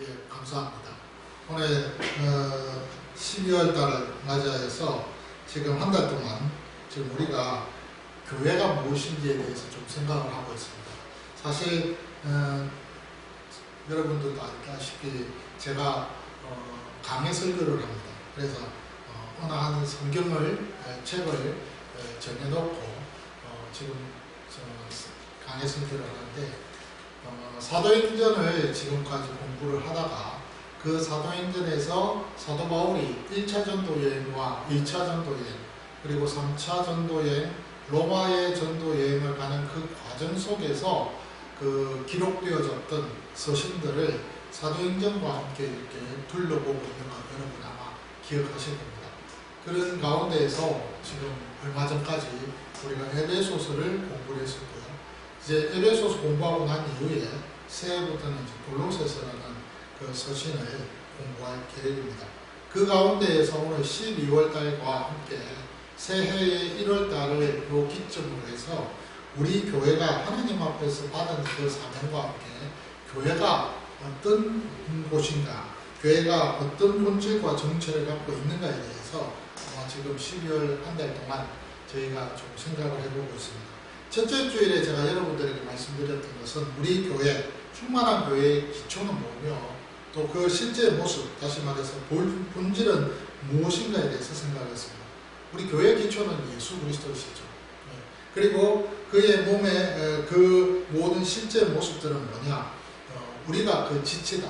예, 감사합니다. 오늘 12월 달을 맞이해서 지금 한 달 동안 지금 우리가 교회가 무엇인지에 대해서 좀 생각을 하고 있습니다. 사실 여러분들도 알다시피 제가 강해 설교를 합니다. 그래서 어느 한 성경을 책을 정해놓고 지금 강해 설교를 하는데 사도행전을 지금까지 공부를 하다가 그 사도행전에서 사도 바울이 1차 전도 여행과 2차 전도 여행 그리고 3차 전도 여행 로마의 전도 여행을 가는 그 과정 속에서 그 기록되어졌던 서신들을 사도행전과 함께 이렇게 둘러보고 있는 거 여러분 아마 기억하실 겁니다. 그런 가운데에서 지금 얼마 전까지 우리가 에베소서를 공부를 했었고요. 이제 에베소서 공부하고 난 이후에 새해부터는 이제 골로새서라는 그 서신을 공부할 계획입니다. 그 가운데에서 오늘 12월 달과 함께 새해의 1월 달을 요 기점으로 해서 우리 교회가 하나님 앞에서 받은 그 사명과 함께 교회가 어떤 곳인가, 교회가 어떤 본질과 정체를 갖고 있는가에 대해서 지금 12월 한 달 동안 저희가 좀 생각을 해보고 있습니다. 첫째 주일에 제가 여러분들에게 말씀드렸던 것은 우리 교회, 충만한 교회의 기초는 뭐며 또 그 실제 모습, 다시 말해서 본질은 무엇인가에 대해서 생각했습니다. 우리 교회의 기초는 예수 그리스도시죠. 그리고 그의 몸의 그 모든 실제 모습들은 뭐냐? 우리가 그 지체다.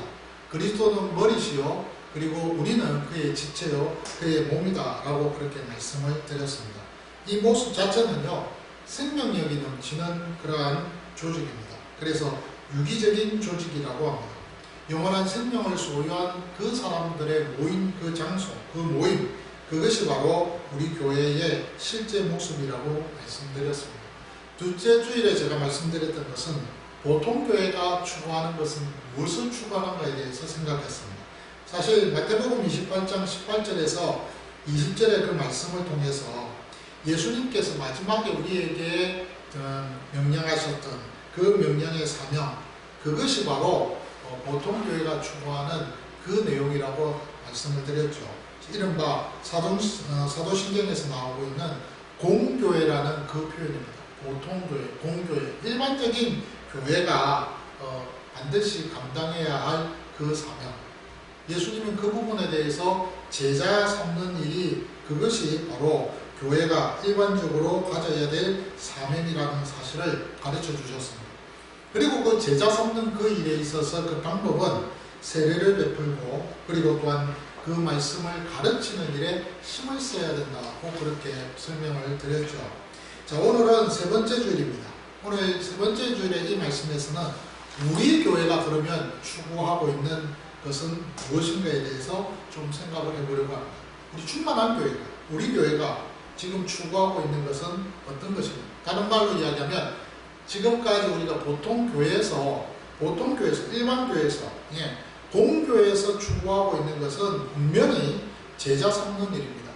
그리스도는 머리시요. 그리고 우리는 그의 지체요. 그의 몸이다. 라고 그렇게 말씀을 드렸습니다. 이 모습 자체는요. 생명력이 넘치는 그러한 조직입니다. 그래서 유기적인 조직이라고 합니다. 영원한 생명을 소유한 그 사람들의 모인 그 장소, 그 모임, 그것이 바로 우리 교회의 실제 모습이라고 말씀드렸습니다. 둘째 주일에 제가 말씀드렸던 것은 보통 교회가 추구하는 것은 무엇을 추구하는가에 대해서 생각했습니다. 사실 마태복음 28장 18절에서 20절의 그 말씀을 통해서 예수님께서 마지막에 우리에게 명령하셨던 그 명령의 사명, 그것이 바로 보통 교회가 추구하는 그 내용이라고 말씀을 드렸죠. 이른바 사도신경에서 나오고 있는 공교회라는 그 표현입니다. 보통교회, 공교회, 일반적인 교회가 반드시 감당해야 할 그 사명. 예수님은 그 부분에 대해서 제자 삼는 일이 그것이 바로 교회가 일반적으로 가져야 될 사명이라는 사실을 가르쳐 주셨습니다. 그리고 그 제자 삼는 그 일에 있어서 그 방법은 세례를 베풀고 그리고 또한 그 말씀을 가르치는 일에 힘을 써야 된다고 그렇게 설명을 드렸죠. 자, 오늘은 세 번째 주일입니다. 오늘 세 번째 주일의 이 말씀에서는 우리 교회가 그러면 추구하고 있는 것은 무엇인가에 대해서 좀 생각을 해보려고 합니다. 우리 충만한 교회가, 우리 교회가 지금 추구하고 있는 것은 어떤 것입니까? 다른 말로 이야기하면 지금까지 우리가 보통 교회에서 일반 교회에서 공교회에서 추구하고 있는 것은 분명히 제자 삼는 일입니다.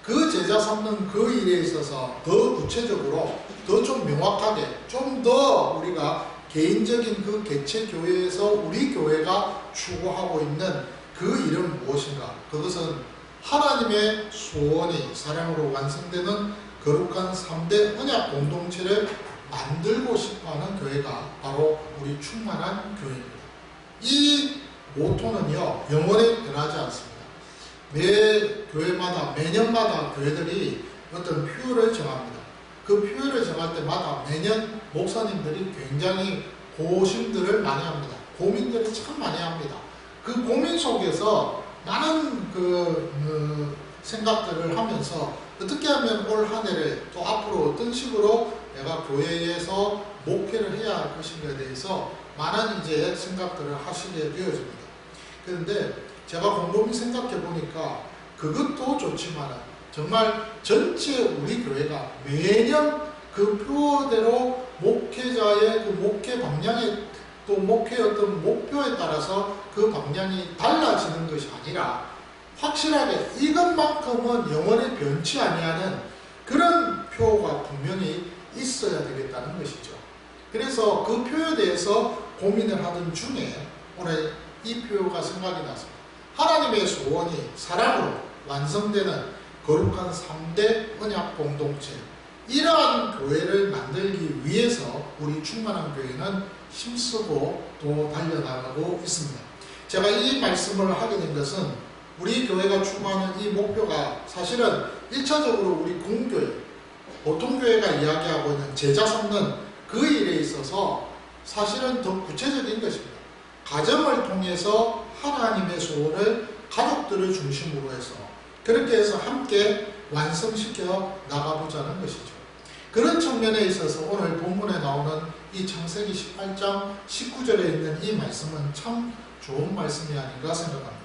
그 제자 삼는 그 일에 있어서 더 구체적으로 더 좀 명확하게 좀 더 우리가 개인적인 그 개체 교회에서 우리 교회가 추구하고 있는 그 일은 무엇인가? 그것은 하나님의 소원이 사랑으로 완성되는 거룩한 3대 언약 공동체를 만들고 싶어하는 교회가 바로 우리 충만한 교회입니다. 이 모토는요, 영원히 변하지 않습니다. 매 교회마다, 매년마다 교회들이 어떤 표를 정합니다. 그 표를 정할 때마다 매년 목사님들이 굉장히 고심들을 많이 합니다. 고민들을 참 많이 합니다. 그 고민 속에서 많은 생각들을 하면서 어떻게 하면 올 한 해를 또 앞으로 어떤 식으로 내가 교회에서 목회를 해야 할 것인가에 대해서 많은 이제 생각들을 하시게 되어집니다. 그런데 제가 곰곰이 생각해 보니까 그것도 좋지만 정말 전체 우리 교회가 매년 그 표대로 목회자의 그 목회 방향에 또 목회의 어떤 목표에 따라서 그 방향이 달라지는 것이 아니라 확실하게 이것만큼은 영원히 변치 아니하는 그런 표가 분명히 있어야 되겠다는 것이죠. 그래서 그 표에 대해서 고민을 하던 중에 오늘 이 표가 생각이 났습니다. 하나님의 소원이 사랑으로 완성되는 거룩한 3대 언약 공동체, 이러한 교회를 만들기 위해서 우리 충만한 교회는 힘쓰고 또 달려나가고 있습니다. 제가 이 말씀을 하게 된 것은 우리 교회가 추구하는 이 목표가 사실은 1차적으로 우리 공교회, 보통교회가 이야기하고 있는 제자 삼는 그 일에 있어서 사실은 더 구체적인 것입니다. 가정을 통해서 하나님의 소원을 가족들을 중심으로 해서 그렇게 해서 함께 완성시켜 나가보자는 것이죠. 그런 측면에 있어서 오늘 본문에 나오는 이 창세기 18장 19절에 있는 이 말씀은 참 좋은 말씀이 아닌가 생각합니다.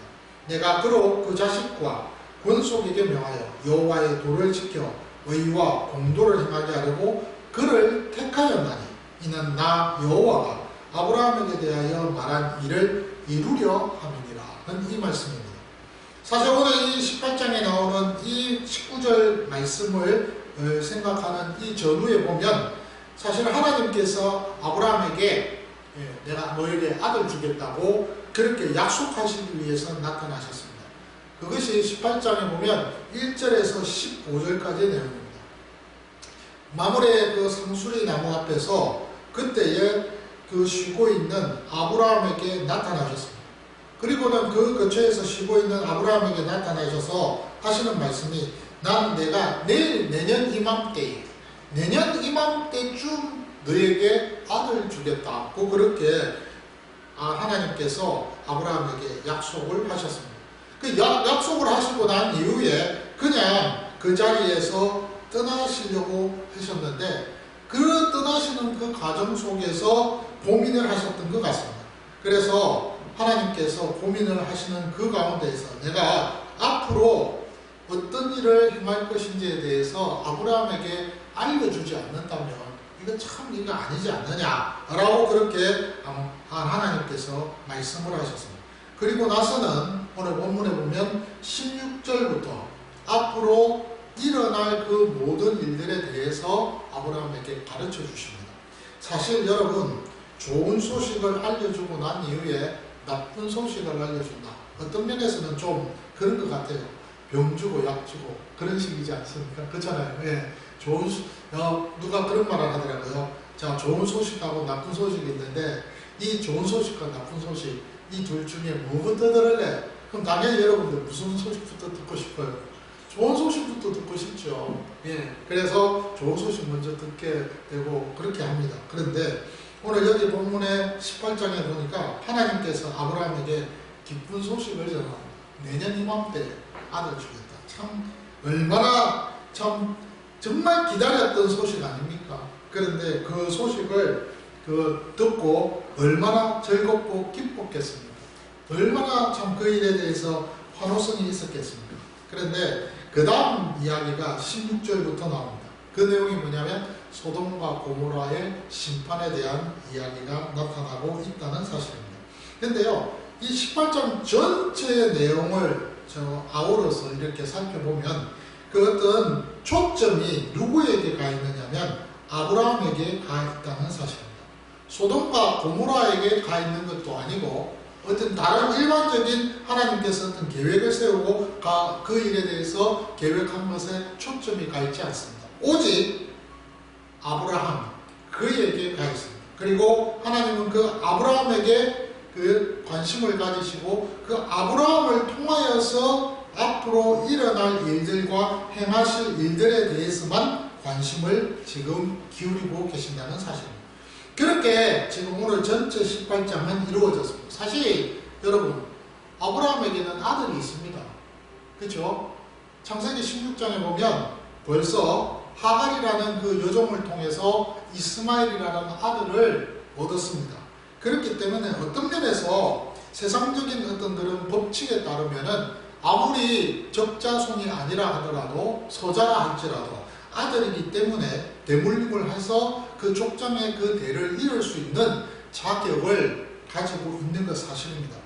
내가 그로 그 자식과 권속에게 명하여 여호와의 도를 지켜 의와 공도를 행하게 하려고 그를 택하였나니 이는 나 여호와가 아브라함에게 대하여 말한 일을 이루려 함이니라. 이 말씀입니다. 사실 오늘 이 18장에 나오는 이 19절 말씀을 생각하는 이 전후에 보면 사실 하나님께서 아브라함에게 내가 너에게 아들 주겠다고 그렇게 약속하시기 위해서 나타나셨습니다. 그것이 18장에 보면 1절에서 15절까지의 내용입니다. 마물의 그 상수리 나무 앞에서 그때에 그 쉬고 있는 아브라함에게 나타나셨습니다. 그리고는 그 거처에서 쉬고 있는 아브라함에게 나타나셔서 하시는 말씀이 난 내가 내년 이맘때쯤 너에게 아들 주겠다고 그렇게 하나님께서 아브라함에게 약속을 하셨습니다. 그 약속을 하시고 난 이후에 그냥 그 자리에서 떠나시려고 하셨는데 그 떠나시는 그 과정 속에서 고민을 하셨던 것 같습니다. 그래서 하나님께서 고민을 하시는 그 가운데에서 내가 앞으로 어떤 일을 행할 것인지에 대해서 아브라함에게 알려주지 않는다면 이거 아니지 않느냐라고 그렇게 하나님께서 말씀을 하셨습니다. 그리고 나서는 오늘 본문에 보면 16절부터 앞으로 일어날 그 모든 일들에 대해서 아브라함에게 가르쳐 주십니다. 사실 여러분, 좋은 소식을 알려주고 난 이후에 나쁜 소식을 알려준다. 어떤 면에서는 좀 그런 것 같아요. 병 주고 약 주고 그런 식이지 않습니까? 그렇잖아요. 예. 누가 그런 말을 하더라고요. 자, 좋은 소식하고 나쁜 소식이 있는데 이 좋은 소식과 나쁜 소식 이 둘 중에 뭐부터 들을래? 그럼 당연히 여러분들 무슨 소식부터 듣고 싶어요? 좋은 소식부터 듣고 싶죠. 예. 그래서 좋은 소식 먼저 듣게 되고 그렇게 합니다. 그런데 오늘 여기 본문의 18장에 보니까 하나님께서 아브라함에게 기쁜 소식을 전합니다. 내년 이맘때 아들 주겠다. 참 얼마나 정말 기다렸던 소식 아닙니까? 그런데 그 소식을 듣고 얼마나 즐겁고 기뻤겠습니까? 얼마나 참 그 일에 대해서 환호성이 있었겠습니까? 그런데 그 다음 이야기가 16절부터 나옵니다. 그 내용이 뭐냐면 소돔과 고모라의 심판에 대한 이야기가 나타나고 있다는 사실입니다. 그런데요, 이 18장 전체의 내용을 아우러서 이렇게 살펴보면 그 어떤 초점이 누구에게 가 있느냐면 아브라함에게 가 있다는 사실입니다. 소돔과 고모라에게 가 있는 것도 아니고 어떤 다른 일반적인 하나님께서 어떤 계획을 세우고 그 일에 대해서 계획한 것에 초점이 가 있지 않습니다. 오직 아브라함, 그에게 가 있습니다. 그리고 하나님은 그 아브라함에게 그 관심을 가지시고 그 아브라함을 통하여서 앞으로 일어날 일들과 행하실 일들에 대해서만 관심을 지금 기울이고 계신다는 사실입니다. 그렇게 지금 오늘 전체 18장은 이루어졌습니다. 사실 여러분, 아브라함에게는 아들이 있습니다. 그렇죠? 창세기 16장에 보면 벌써 하갈이라는 그 여종을 통해서 이스마엘이라는 아들을 얻었습니다. 그렇기 때문에 어떤 면에서 세상적인 어떤 그런 법칙에 따르면은 아무리 적자손이 아니라 하더라도 소자라 할지라도 아들이기 때문에 대물림을 해서 그 족장의 그 대를 이을 수 있는 자격을 가지고 있는 것 사실입니다.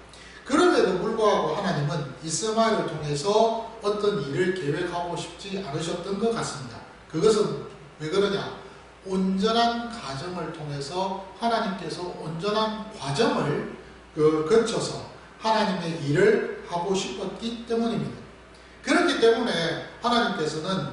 그럼에도 불구하고 하나님은 이스마엘을 통해서 어떤 일을 계획하고 싶지 않으셨던 것 같습니다. 그것은 왜 그러냐? 온전한 가정을 통해서 하나님께서 온전한 과정을 거쳐서 하나님의 일을 하고 싶었기 때문입니다. 그렇기 때문에 하나님께서는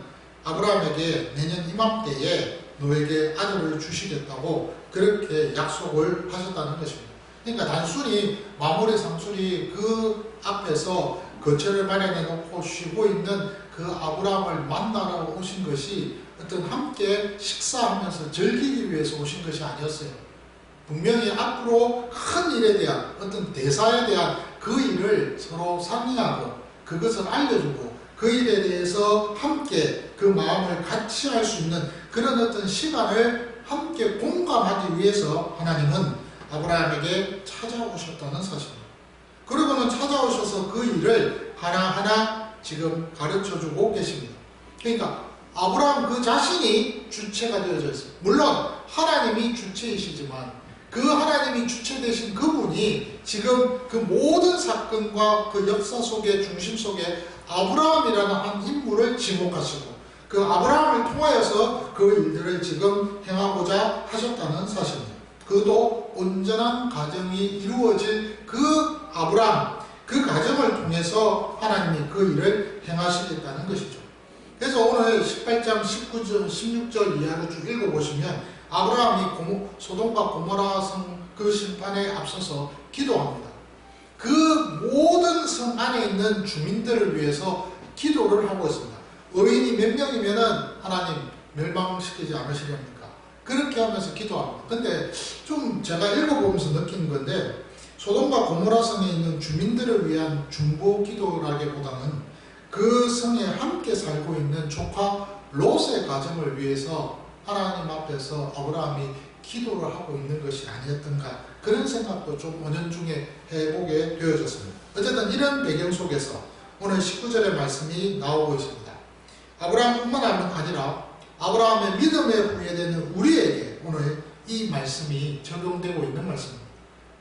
아브라함에게 내년 이맘때에 너에게 아들을 주시겠다고 그렇게 약속을 하셨다는 것입니다. 그러니까 단순히 마무리 상술이 그 앞에서 거처를 마련해 놓고 쉬고 있는 그 아브라함을 만나러 오신 것이 어떤 함께 식사하면서 즐기기 위해서 오신 것이 아니었어요. 분명히 앞으로 큰 일에 대한 어떤 대사에 대한 그 일을 서로 상의하고 그것을 알려주고 그 일에 대해서 함께 그 마음을 같이 할 수 있는 그런 어떤 시간을 함께 공감하기 위해서 하나님은 아브라함에게 찾아오셨다는 사실입니다. 그리고는 찾아오셔서 그 일을 하나하나 지금 가르쳐주고 계십니다. 그러니까 아브라함 그 자신이 주체가 되어져 있습니다. 물론 하나님이 주체이시지만 그 하나님이 주체 되신 그분이 지금 그 모든 사건과 그 역사 속에 중심 속에 아브라함이라는 한 인물을 지목하시고 그 아브라함을 통하여서 그 일들을 지금 행하고자 하셨다는 사실입니다. 그도 온전한 가정이 이루어질 그 아브라함, 그 가정을 통해서 하나님이 그 일을 행하시겠다는 것이죠. 그래서 오늘 18장 19절, 16절 이하를 쭉 읽어보시면 아브라함이 소돔과 고모라 성 그 심판에 앞서서 기도합니다. 그 모든 성 안에 있는 주민들을 위해서 기도를 하고 있습니다. 의인이 몇 명이면은 하나님 멸망시키지 않으시렵니까? 그렇게 하면서 기도합니다. 근데 좀 제가 읽어보면서 느낀 건데 소돔과 고모라 성에 있는 주민들을 위한 중보 기도라기보다는 그 성에 함께 살고 있는 조카 롯의 가정을 위해서 하나님 앞에서 아브라함이 기도를 하고 있는 것이 아니었던가 그런 생각도 좀 은연중에 해보게 되어졌습니다. 어쨌든 이런 배경 속에서 오늘 19절의 말씀이 나오고 있습니다. 아브라함뿐만 아니라 아브라함의 믿음에 후회되는 우리에게 오늘 이 말씀이 적용되고 있는 말씀입니다.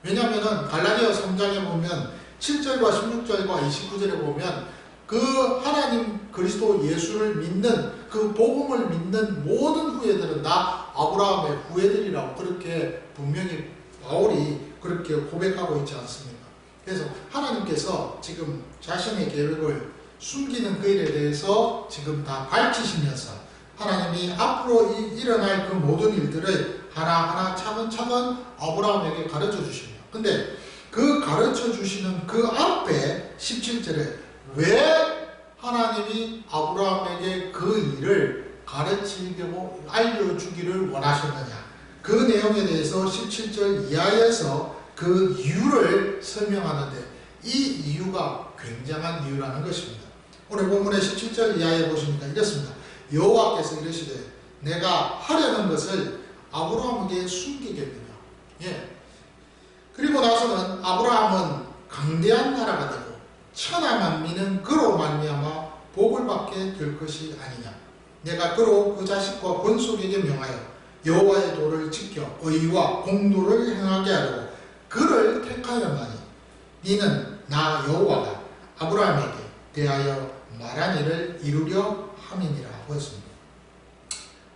왜냐하면 갈라디아 3장에 보면 7절과 16절과 29절에 보면 그 하나님 그리스도 예수를 믿는 그 복음을 믿는 모든 후예들은 다 아브라함의 후예들이라고 그렇게 분명히 바울이 그렇게 고백하고 있지 않습니까? 그래서 하나님께서 지금 자신의 계획을 숨기는 그 일에 대해서 지금 다 밝히시면서 하나님이 앞으로 일어날 그 모든 일들을 하나하나 차근차근 아브라함에게 가르쳐 주십니다. 근데 그 가르쳐 주시는 그 앞에 17절에 왜 하나님이 아브라함에게 그 일을 가르치고 알려주기를 원하셨느냐, 그 내용에 대해서 17절 이하에서 그 이유를 설명하는데 이 이유가 굉장한 이유라는 것입니다. 오늘 본문의 17절 이하에 보시니까 이렇습니다. 여호와께서 이르시되 내가 하려는 것을 아브라함에게 숨기겠느냐. 그리고 나서는 아브라함은 강대한 나라가 되고 천하 만민은 그로 말미암아 복을 받게 될 것이 아니냐. 내가 그로 그 자식과 권속에게 명하여 여호와의 도를 지켜 의와 공도를 행하게 하려고 그를 택하였나니 이는 나 여호와가 아브라함에게 대하여 말한 일을 이루려 함이니라 하였습니다.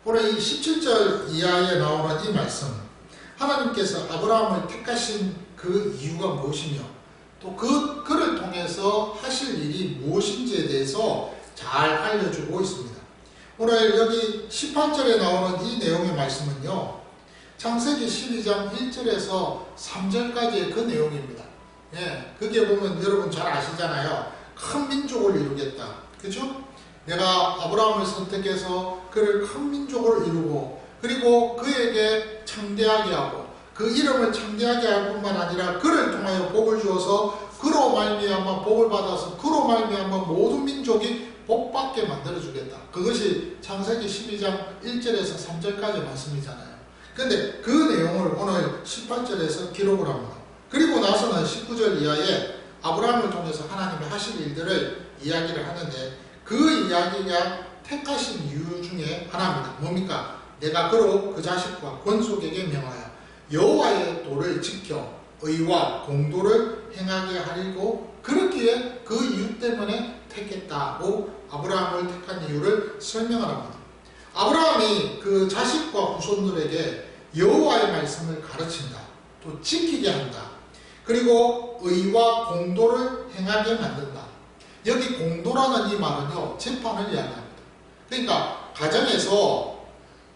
오늘 이 17절 이하에 나오는 이 말씀, 하나님께서 아브라함을 택하신 그 이유가 무엇이며 또 그를 통해서 하실 일이 무엇인지에 대해서 잘 알려주고 있습니다. 오늘 여기 18절에 나오는 이 내용의 말씀은요, 창세기 12장 1절에서 3절까지의 그 내용입니다. 그게 보면 여러분 잘 아시잖아요. 큰 민족을 이루겠다. 그렇죠? 내가 아브라함을 선택해서 그를 큰 민족을 이루고 그리고 그에게 창대하게 하고 그 이름을 창대하게 할 뿐만 아니라 그를 통하여 복을 주어서 그로 말미암아 복을 받아서 그로 말미암아 모든 민족이 복받게 만들어주겠다. 그것이 창세기 12장 1절에서 3절까지 말씀이잖아요. 그런데 그 내용을 오늘 18절에서 기록을 합니다. 그리고 나서는 19절 이하에 아브라함을 통해서 하나님이 하실 일들을 이야기를 하는데 그 이야기가 택하신 이유 중에 하나입니다. 뭡니까? 내가 그로 그 자식과 권속에게 명하여 여호와의 도를 지켜 의와 공도를 행하게 하려고 그렇기에 그 이유 때문에 택했다고 아브라함을 택한 이유를 설명합니다. 아브라함이 그 자식과 후손들에게 여호와의 말씀을 가르친다. 또 지키게 한다. 그리고 의와 공도를 행하게 만든다. 여기 공도라는 이 말은요, 재판을 이야기합니다. 그러니까 가정에서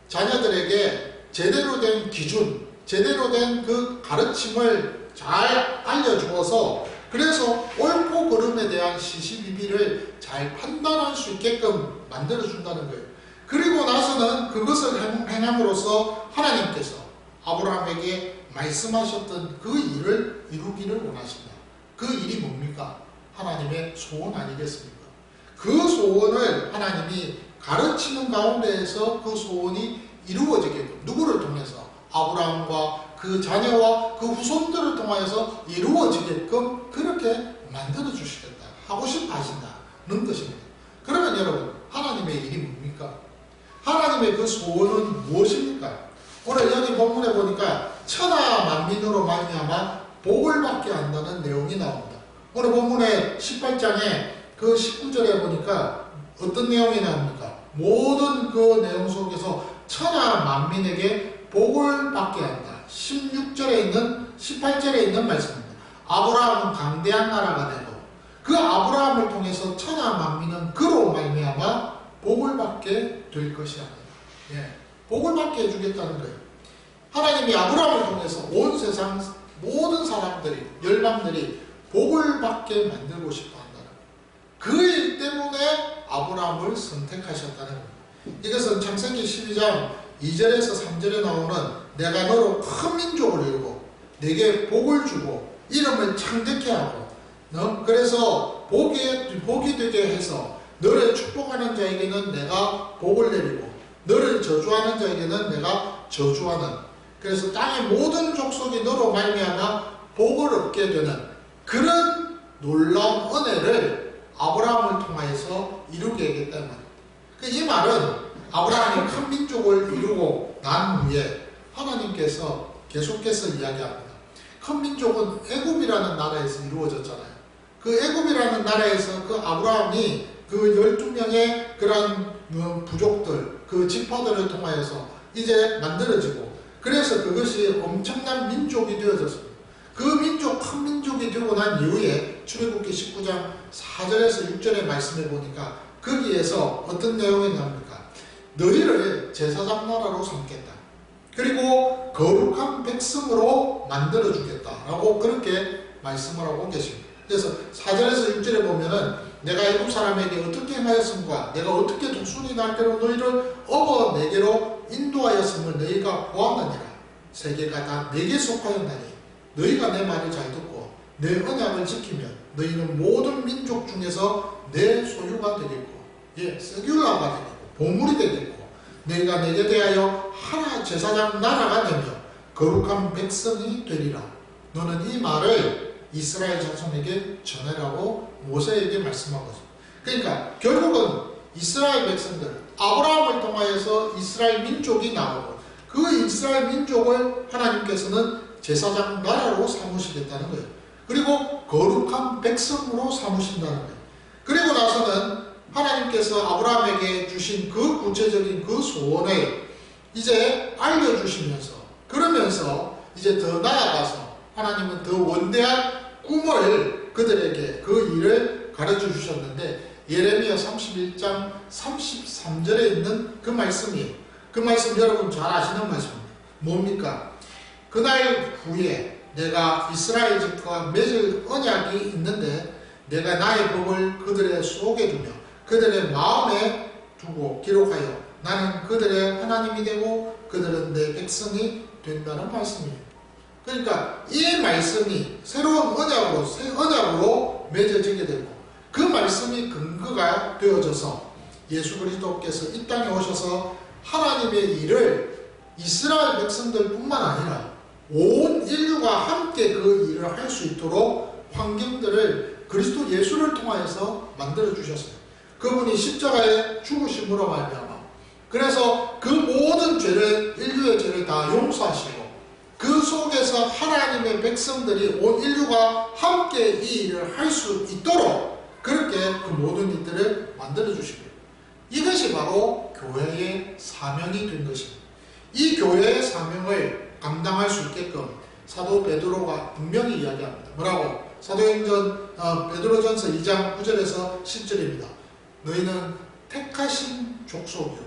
자녀들에게 제대로 된 기준, 제대로 된 그 가르침을 잘 알려주어서 그래서 옳고 그름에 대한 시시비비를 잘 판단할 수 있게끔 만들어준다는 거예요. 그리고 나서는 그것을 행함으로써 하나님께서 아브라함에게 말씀하셨던 그 일을 이루기를 원하신다. 그 일이 뭡니까? 하나님의 소원 아니겠습니까? 그 소원을 하나님이 가르치는 가운데에서 그 소원이 이루어지게끔 누구를 통해서? 아브라함과 그 자녀와 그 후손들을 통하여서 이루어지게끔 그렇게 만들어주시겠다. 하고 싶어 하신다는 것입니다. 그러면 여러분, 하나님의 일이 뭡니까? 하나님의 그 소원은 무엇입니까? 오늘 여기 본문에 보니까 천하 만민으로 말미암아 복을 받게 한다는 내용이 나옵니다. 오늘 본문의 18장에 그 19절에 보니까 어떤 내용이 나옵니까? 모든 그 내용 속에서 천하 만민에게 복을 받게 한다. 16절에 있는 18절에 있는 말씀입니다. 아브라함은 강대한 나라가 되고 그 아브라함을 통해서 천하 만민은 그로 말미암아 복을 받게 될 것이야. 예, 복을 받게 해주겠다는 거예요. 하나님이 아브라함을 통해서 온 세상 모든 사람들이 열방들이 복을 받게 만들고 싶어 한다는 그 일 때문에 아브라함을 선택하셨다는 겁니다. 이것은 창세기 12장 2절에서 3절에 나오는 내가 너로 큰 민족을 이루고 내게 복을 주고 이름을 창대케 하고 그래서 복이 되게 해서 너를 축복하는 자에게는 내가 복을 내리고 너를 저주하는 자에게는 내가 저주하는, 그래서 땅의 모든 족속이 너로 말미암아 복을 얻게 되는 그런 놀라운 은혜를 아브라함을 통하여서 이루게 하겠다는 말입니다. 이 말은 아브라함이 큰 민족을 이루고 난 후에 하나님께서 계속해서 이야기합니다. 큰 민족은 애굽이라는 나라에서 이루어졌잖아요. 그 애굽이라는 나라에서 그 아브라함이 그 12명의 그런 부족들, 그 지파들을 통하여서 이제 만들어지고 그래서 그것이 엄청난 민족이 되어졌습니다. 그 민족, 큰 민족이 되고 난 이후에 출애굽기 19장 4절에서 6절의 말씀에 보니까 거기에서 어떤 내용이 나옵니까? 너희를 제사장 나라로 삼겠다. 그리고 거룩한 백성으로 만들어주겠다라고 그렇게 말씀을 하고 계십니다. 그래서 4절에서 6절에 보면은 내가 애굽 사람에게 어떻게 행하였음과 내가 어떻게 독수리 날개로 너희를 업어 내게로 인도하였음을 너희가 보았느니라. 세계가 다 내게 속하였나니 너희가 내 말을 잘 듣고 내 언약을 지키면 너희는 모든 민족 중에서 내 소유가 되겠고 세귤라가 되겠고 보물이 되겠고 너희가 내게 대하여 하나 제사장 나라가 되며 거룩한 백성이 되리라. 너는 이 말을 이스라엘 자손에게 전해라고 모세에게 말씀한 거죠. 그러니까 결국은 이스라엘 백성들, 아브라함을 통하여서 이스라엘 민족이 나오고 그 이스라엘 민족을 하나님께서는 제사장 나라로 삼으시겠다는 거예요. 그리고 거룩한 백성으로 삼으신다는 거예요. 그리고 나서는 하나님께서 아브라함에게 주신 그 구체적인 그 소원을 이제 알려주시면서 그러면서 이제 더 나아가서 하나님은 더 원대한 꿈을 그들에게 그 일을 가르쳐 주셨는데 예레미야 31장 33절에 있는 그 말씀이에요. 그 말씀 여러분 잘 아시는 말씀입니다. 뭡니까? 그날 후에 내가 이스라엘 집과 맺을 언약이 있는데 내가 나의 법을 그들의 속에 두며 그들의 마음에 두고 기록하여 나는 그들의 하나님이 되고 그들은 내 백성이 된다는 말씀이에요. 그러니까 이 말씀이 새로운 언약으로 새 언약으로 맺어지게 되고 그 말씀이 근거가 되어져서 예수 그리스도께서 이 땅에 오셔서 하나님의 일을 이스라엘 백성들 뿐만 아니라 온 인류가 함께 그 일을 할 수 있도록 환경들을 그리스도 예수를 통하여서 만들어 주셨어요. 그분이 십자가에 죽으심으로 말미암아 그래서 그 모든 죄를 인류의 죄를 다 용서하시고 그 속에서 하나님의 백성들이 온 인류가 함께 이 일을 할 수 있도록 그렇게 그 모든 일들을 만들어 주시고 이것이 바로 교회의 사명이 된 것입니다. 이 교회의 사명을 감당할 수 있게끔 사도 베드로가 분명히 이야기합니다. 뭐라고? 사도행전 베드로전서 2장 9절에서 10절입니다. 너희는 택하신 족속이요.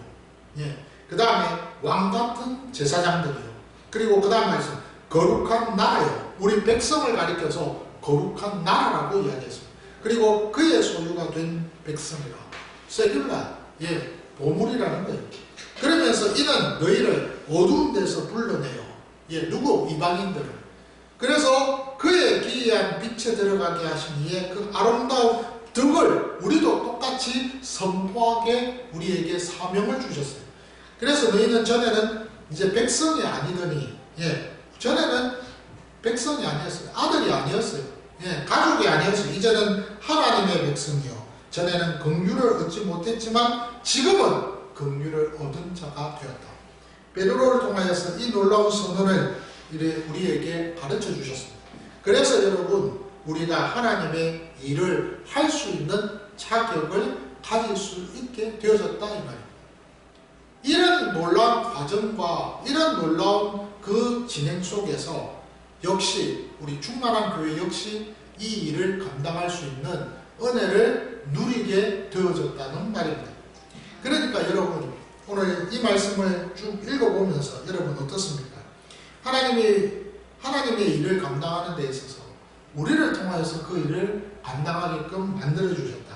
예. 그 다음에 왕같은 제사장들이요. 그리고 그 다음 말씀 거룩한 나라요. 우리 백성을 가리켜서 거룩한 나라라고 이야기했습니다. 그리고 그의 소유가 된 백성이라. 세귤라. 예. 보물이라는 거예요. 그러면서 이는 너희를 어두운 데서 불러내요. 예. 누구? 이방인들을. 그래서 그의 기이한 빛에 들어가게 하신 이의 그 아름다운 덕을 우리도 똑같이 선포하게 우리에게 사명을 주셨어요. 그래서 너희는 전에는 이제 백성이 아니더니, 예, 전에는 백성이 아니었어요. 아들이 아니었어요. 예, 가족이 아니었어요. 이제는 하나님의 백성이요. 전에는 긍휼을 얻지 못했지만 지금은 긍휼을 얻은 자가 되었다. 베드로를 통하여서 이 놀라운 선언을 우리에게 가르쳐 주셨습니다. 그래서 여러분, 우리가 하나님의 일을 할 수 있는 자격을 가질 수 있게 되어졌다 이 말입니다. 이런 놀라운 과정과 이런 놀라운 그 진행 속에서 역시 우리 충만한 교회 역시 이 일을 감당할 수 있는 은혜를 누리게 되어졌다는 말입니다. 그러니까 여러분, 오늘 이 말씀을 쭉 읽어보면서 여러분 어떻습니까? 하나님의 일을 감당하는 데 있어서 우리를 통하여서 그 일을 감당하게끔 만들어주셨다.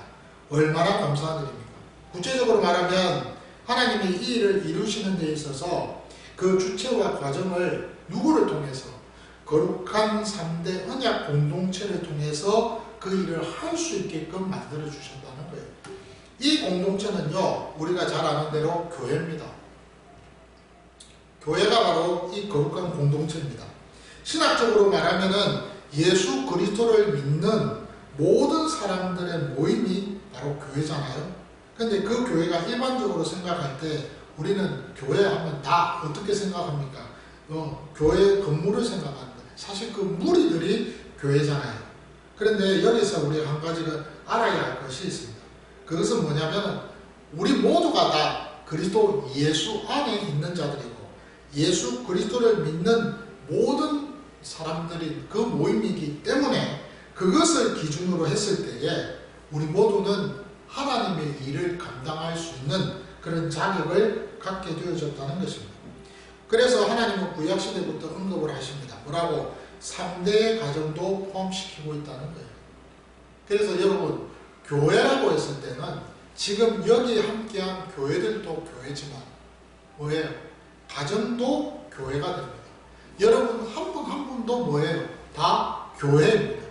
얼마나 감사드립니까? 구체적으로 말하면 하나님이 이 일을 이루시는 데 있어서 그 주체와 과정을 누구를 통해서? 거룩한 3대 언약 공동체를 통해서 그 일을 할 수 있게끔 만들어주셨다는 거예요. 이 공동체는요, 우리가 잘 아는 대로 교회입니다. 교회가 바로 이 거룩한 공동체입니다. 신학적으로 말하면은 예수 그리스도를 믿는 모든 사람들의 모임이 바로 교회잖아요. 근데 그 교회가 일반적으로 생각할 때 우리는 교회 하면 다 어떻게 생각합니까? 교회 건물을 생각합니다. 사실 그 무리들이 교회잖아요. 그런데 여기서 우리가 한 가지를 알아야 할 것이 있습니다. 그것은 뭐냐면 우리 모두가 다 그리스도 예수 안에 있는 자들이고 예수 그리스도를 믿는 모든 사람들이 그 모임이기 때문에 그것을 기준으로 했을 때에 우리 모두는 하나님의 일을 감당할 수 있는 그런 자격을 갖게 되어졌다는 것입니다. 그래서 하나님은 구약시대부터 언급을 하십니다. 뭐라고? 3대의 가정도 포함시키고 있다는 거예요. 그래서 여러분, 교회라고 했을 때는 지금 여기 함께한 교회들도 교회지만 뭐예요? 가정도 교회가 됩니다. 여러분 한 분 한 분도 뭐예요? 다 교회입니다.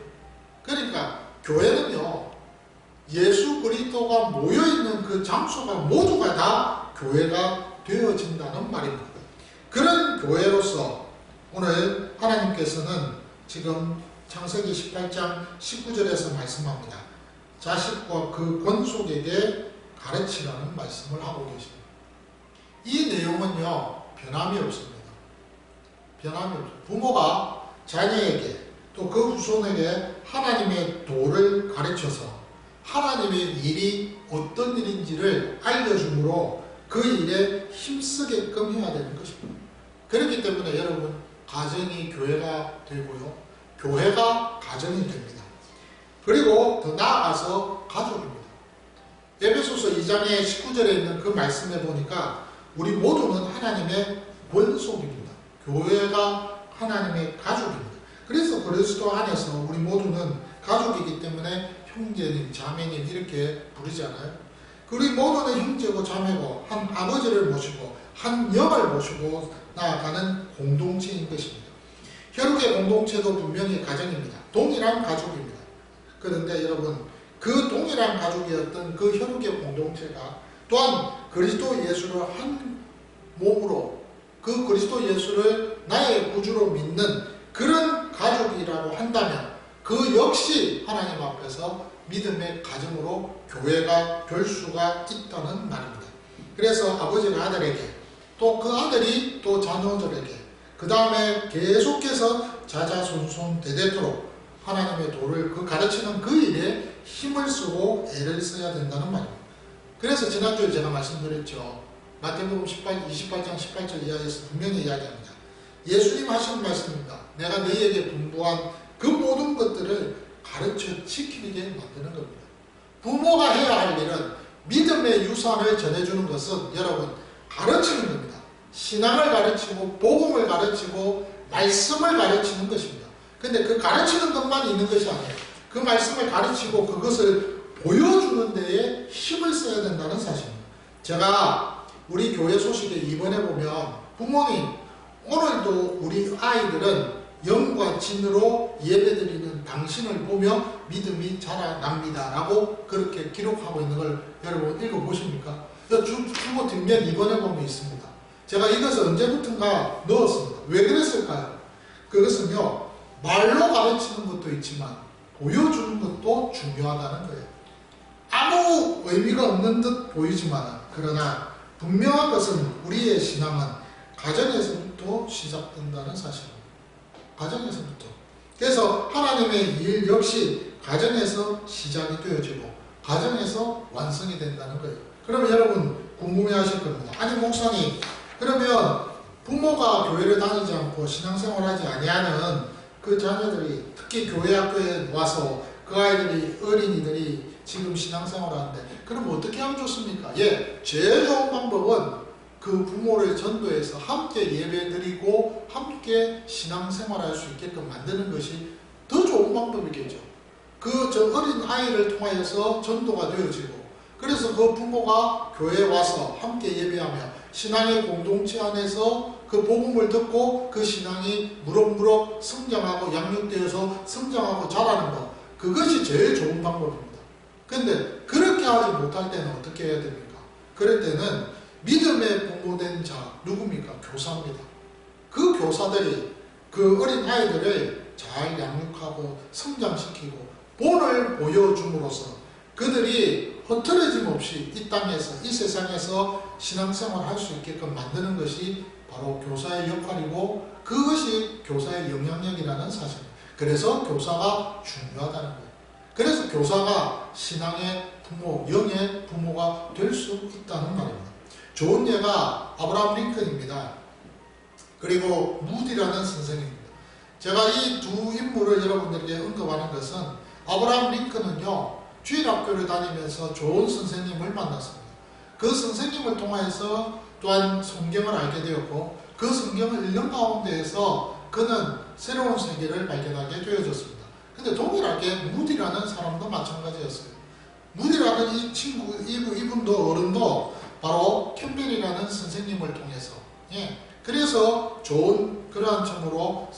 그러니까 교회는요, 예수 그리스도가 모여있는 그 장소가 모두가 다 교회가 되어진다는 말입니다. 그런 교회로서 오늘 하나님께서는 지금 창세기 18장 19절에서 말씀합니다. 자식과 그 권속에게 가르치라는 말씀을 하고 계십니다. 이 내용은요, 변함이 없습니다. 변함이 없습니다. 부모가 자녀에게 또 그 후손에게 하나님의 도를 가르쳐서 하나님의 일이 어떤 일인지를 알려주므로 그 일에 힘쓰게끔 해야 되는 것입니다. 그렇기 때문에 여러분, 가정이 교회가 되고요, 교회가 가정이 됩니다. 그리고 더 나아가서 가족입니다. 에베소서 2장의 19절에 있는 그 말씀에 보니까 우리 모두는 하나님의 권속입니다. 교회가 하나님의 가족입니다. 그래서 그리스도 안에서 우리 모두는 가족이기 때문에 형제님, 자매님 이렇게 부르잖아요. 우리 모두는 형제고 자매고 한 아버지를 모시고 한 영을 모시고 나아가는 공동체인 것입니다. 혈육의 공동체도 분명히 가정입니다. 동일한 가족입니다. 그런데 여러분, 그 동일한 가족이었던 그 혈육의 공동체가 또한 그리스도 예수를 한 몸으로 그 그리스도 예수를 나의 구주로 믿는 그런 가족이라고 한다면 그 역시 하나님 앞에서 믿음의 가정으로 교회가 될 수가 있다는 말입니다. 그래서 아버지가 아들에게 또 그 아들이 또 자녀들에게 그 다음에 계속해서 자자손손 대대토록 하나님의 도를 그 가르치는 그 일에 힘을 쓰고 애를 써야 된다는 말입니다. 그래서 지난주에 제가 말씀드렸죠. 마태복음 28장 18절 이하에서 분명히 이야기합니다. 예수님 하신 말씀입니다. 내가 너희에게 분부한 그 모든 것들을 가르쳐 지키게 만드는 겁니다. 부모가 해야 할 일은 믿음의 유산을 전해주는 것은 여러분 가르치는 겁니다. 신앙을 가르치고 복음을 가르치고 말씀을 가르치는 것입니다. 근데 그 가르치는 것만 있는 것이 아니에요. 그 말씀을 가르치고 그것을 보여주는 데에 힘을 써야 된다는 사실입니다. 제가 우리 교회 소식에 이번에 보면 부모님 오늘도 우리 아이들은 영과 진으로 예배드리는 당신을 보며 믿음이 자라납니다 라고 그렇게 기록하고 있는 걸 여러분 읽어보십니까? 주보 뒷면 이번에 보면 있습니다. 제가 이것을 언제부턴가 넣었습니다. 왜 그랬을까요? 그것은요 말로 가르치는 것도 있지만 보여주는 것도 중요하다는 거예요. 아무 의미가 없는 듯 보이지만 그러나 분명한 것은 우리의 신앙은 가정에서부터 시작된다는 사실입니다. 가정에서부터. 그래서 하나님의 일 역시 가정에서 시작이 되어지고 가정에서 완성이 된다는 거예요. 그러면 여러분 궁금해하실 겁니다. 아니 목사님 그러면 부모가 교회를 다니지 않고 신앙생활하지 아니하는 그 자녀들이 특히 교회 학교에 와서 그 아이들이 어린이들이 지금 신앙생활하는데 그럼 어떻게 하면 좋습니까? 예, 제일 좋은 방법은 그 부모를 전도해서 함께 예배드리고 함께 신앙생활할 수 있게끔 만드는 것이 더 좋은 방법이겠죠. 그 어린 아이를 통하여서 전도가 되어지고 그래서 그 부모가 교회에 와서 함께 예배하며 신앙의 공동체 안에서 그 복음을 듣고 그 신앙이 무럭무럭 성장하고 양육되어서 성장하고 자라는 것 그것이 제일 좋은 방법입니다. 근데 그렇게 하지 못할 때는 어떻게 해야 됩니까? 그럴 때는 믿음의 부모된 자 누굽니까? 교사입니다. 그 교사들이 그 어린 아이들을 잘 양육하고 성장시키고 본을 보여줌으로써 그들이 흐트러짐 없이 이 땅에서 이 세상에서 신앙생활 할 수 있게끔 만드는 것이 바로 교사의 역할이고 그것이 교사의 영향력이라는 사실입니다. 그래서 교사가 중요하다는 거예요. 그래서 교사가 신앙의 부모, 영의 부모가 될 수 있다는 말입니다. 좋은 예가 아브라함 링컨입니다. 그리고 무디라는 선생님입니다. 제가 이 두 인물을 여러분들에게 언급하는 것은 아브라함 링컨은요 주일학교를 다니면서 좋은 선생님을 만났습니다. 그 선생님을 통해서 또한 성경을 알게 되었고 그 성경을 읽는 가운데에서 그는 새로운 세계를 발견하게 되어졌습니다. 근데 동일하게 무디라는 사람도 마찬가지였어요. 무디라는 이 친구, 이분도 어른도 바로 캠벨이라는 선생님을 통해서 그래서 좋은 그러한 점으로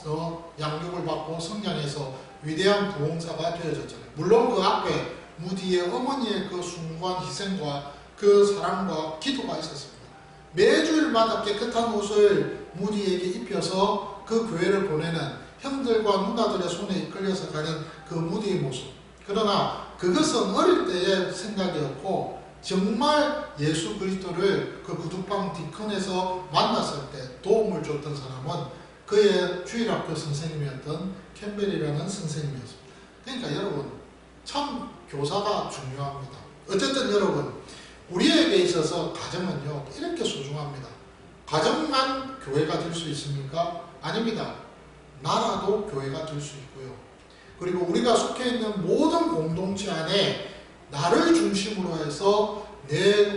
양육을 받고 성장해서 위대한 부흥사가 되어졌잖아요. 물론 그 앞에 무디의 어머니의 그 숭고한 희생과 그 사랑과 기도가 있었습니다. 매주일마다 깨끗한 옷을 무디에게 입혀서 그 교회를 보내는 형들과 누나들의 손에 이끌려서 가는 그 무디의 모습. 그러나 그것은 어릴 때의 생각이었고 정말 예수 그리스도를 그 구두방 디컨에서 만났을 때 도움을 줬던 사람은 그의 주일학교 선생님이었던 캠벨이라는 선생님이었습니다. 그러니까 여러분 참 교사가 중요합니다. 어쨌든 여러분 우리에게 있어서 가정은요 이렇게 소중합니다. 가정만 교회가 될 수 있습니까? 아닙니다. 나라도 교회가 될 수 있고요. 그리고 우리가 속해 있는 모든 공동체 안에 나를 중심으로 해서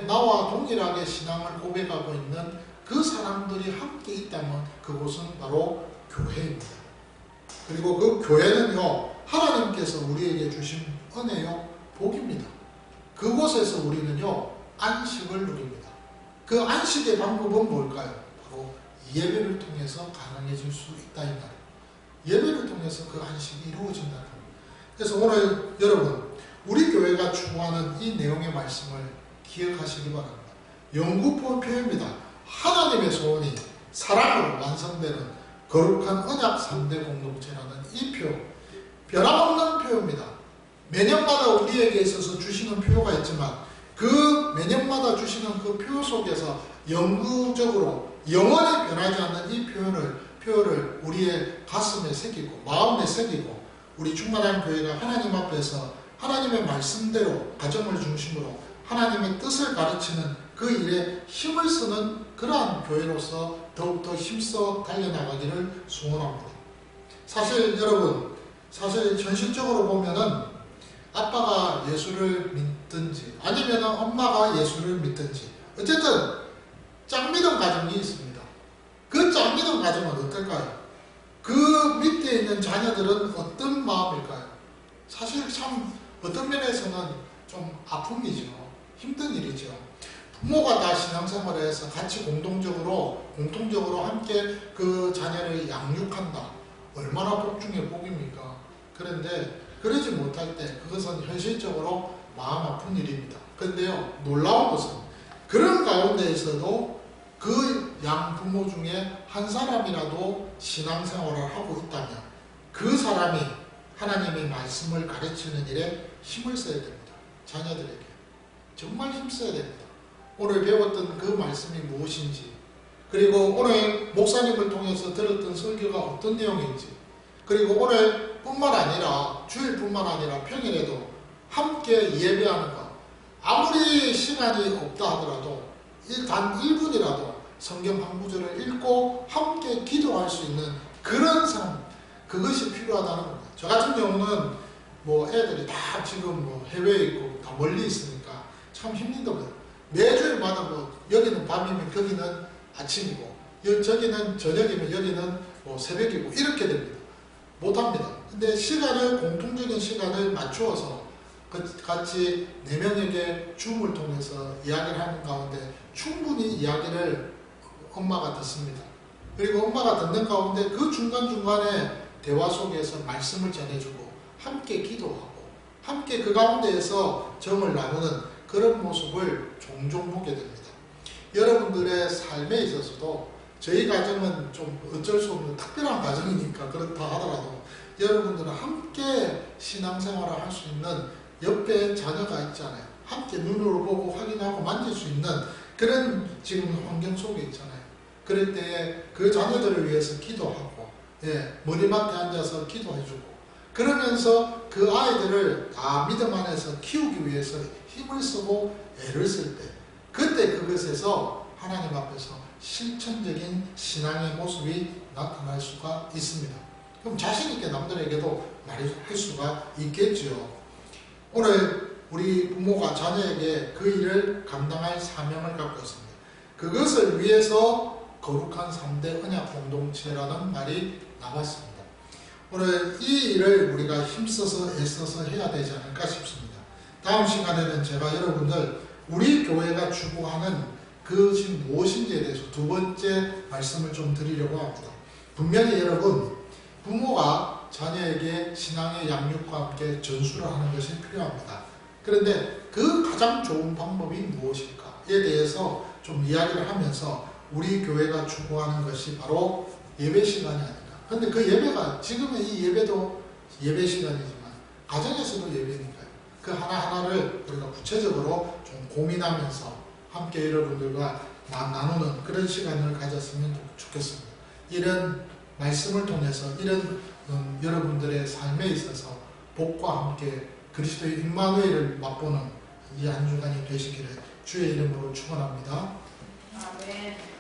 나와 동일하게 신앙을 고백하고 있는 그 사람들이 함께 있다면 그곳은 바로 교회입니다. 그리고 그 교회는요 하나님께서 우리에게 주신 은혜요 복입니다. 그곳에서 우리는요 안식을 누립니다. 그 안식의 방법은 뭘까요? 바로 예배를 통해서 가능해질 수 있다 이 말이에요. 예배를 통해서 그 안식이 이루어진다는 겁니다. 그래서 오늘 여러분 우리 교회가 추구하는 이 내용의 말씀을 기억하시기 바랍니다. 영구포 표입니다. 하나님의 소원이 사랑으로 완성되는 거룩한 언약 3대 공동체라는 이 표, 변함없는 표입니다. 매년마다 우리에게 있어서 주시는 표가 있지만 그 매년마다 주시는 그 표 속에서 영구적으로 영원히 변하지 않는 이 표를 우리의 가슴에 새기고 마음에 새기고 우리 충만한 교회가 하나님 앞에서 하나님의 말씀대로 가정을 중심으로 하나님의 뜻을 가르치는 그 일에 힘을 쓰는 그러한 교회로서 더욱더 힘써 달려나가기를 소원합니다. 사실 여러분 사실 현실적으로 보면은 아빠가 예수를 믿든지 아니면 엄마가 예수를 믿든지 어쨌든 짝믿음 가정이 있습니다. 그 짝믿음 가정은 어떨까요? 그 밑에 있는 자녀들은 어떤 마음일까요? 사실 참 어떤 면에서는 좀 아픔이죠. 힘든 일이죠. 부모가 다 신앙생활을 해서 같이 공통적으로 함께 그 자녀를 양육한다. 얼마나 복 중에 복입니까? 그런데 그러지 못할 때 그것은 현실적으로 마음 아픈 일입니다. 그런데요, 놀라운 것은 그런 가운데에서도 그 양 부모 중에 한 사람이라도 신앙생활을 하고 있다면 그 사람이 하나님의 말씀을 가르치는 일에 힘을 써야 됩니다. 자녀들에게 정말 힘써야 됩니다. 오늘 배웠던 그 말씀이 무엇인지, 그리고 오늘 목사님을 통해서 들었던 설교가 어떤 내용인지, 그리고 오늘 뿐만 아니라 주일뿐만 아니라 평일에도 함께 예배하는 것, 아무리 시간이 없다 하더라도 단 1분이라도 성경 한 구절을 읽고 함께 기도할 수 있는 그런 삶, 그것이 필요하다는 겁니다. 저 같은 경우는 뭐 애들이 다 지금 뭐 해외에 있고 다 멀리 있으니까 참 힘들더라고요. 매주일마다 뭐 여기는 밤이면 거기는 아침이고 저기는 저녁이면 여기는 뭐 새벽이고 이렇게 됩니다. 못합니다. 근데 시간을 공통적인 시간을 맞추어서 같이 4명에게 줌을 통해서 이야기를 하는 가운데 충분히 이야기를 엄마가 듣습니다. 그리고 엄마가 듣는 가운데 그 중간중간에 대화 속에서 말씀을 전해주고 함께 기도하고 함께 그 가운데에서 정을 나누는 그런 모습을 종종 보게 됩니다. 여러분들의 삶에 있어서도 저희 가정은 좀 어쩔 수 없는 특별한 가정이니까 그렇다 하더라도 여러분들은 함께 신앙생활을 할 수 있는 옆에 자녀가 있잖아요. 함께 눈으로 보고 확인하고 만질 수 있는 그런 지금 환경 속에 있잖아요. 그럴 때 그 자녀들을 위해서 기도하고 머리맡에 앉아서 기도해주고 그러면서 그 아이들을 다 믿음 안에서 키우기 위해서 힘을 쓰고 애를 쓸 때 그때 그것에서 하나님 앞에서 실천적인 신앙의 모습이 나타날 수가 있습니다. 그럼 자신있게 남들에게도 말해줄 수가 있겠죠. 오늘 우리 부모가 자녀에게 그 일을 감당할 사명을 갖고 있습니다. 그것을 위해서 거룩한 3대 언약 공동체라는 말이 나왔습니다. 오늘 이 일을 우리가 힘써서 애써서 해야 되지 않을까 싶습니다. 다음 시간에는 제가 여러분들 우리 교회가 추구하는 그것이 무엇인지에 대해서 두 번째 말씀을 좀 드리려고 합니다. 분명히 여러분 부모가 자녀에게 신앙의 양육과 함께 전수를 하는 것이 필요합니다. 그런데 그 가장 좋은 방법이 무엇일까에 대해서 좀 이야기를 하면서 우리 교회가 추구하는 것이 바로 예배 시간이 아닌가. 그런데 그 예배가 지금의 이 예배도 예배 시간이지만 가정에서도 예배니까요. 그 하나하나를 우리가 구체적으로 좀 고민하면서 함께 여러분들과 나누는 그런 시간을 가졌으면 좋겠습니다. 이런 말씀을 통해서 이런 여러분들의 삶에 있어서 복과 함께 그리스도의 임마누엘을 맛보는 이 한 주간이 되시기를 주의 이름으로 축원합니다. 아멘.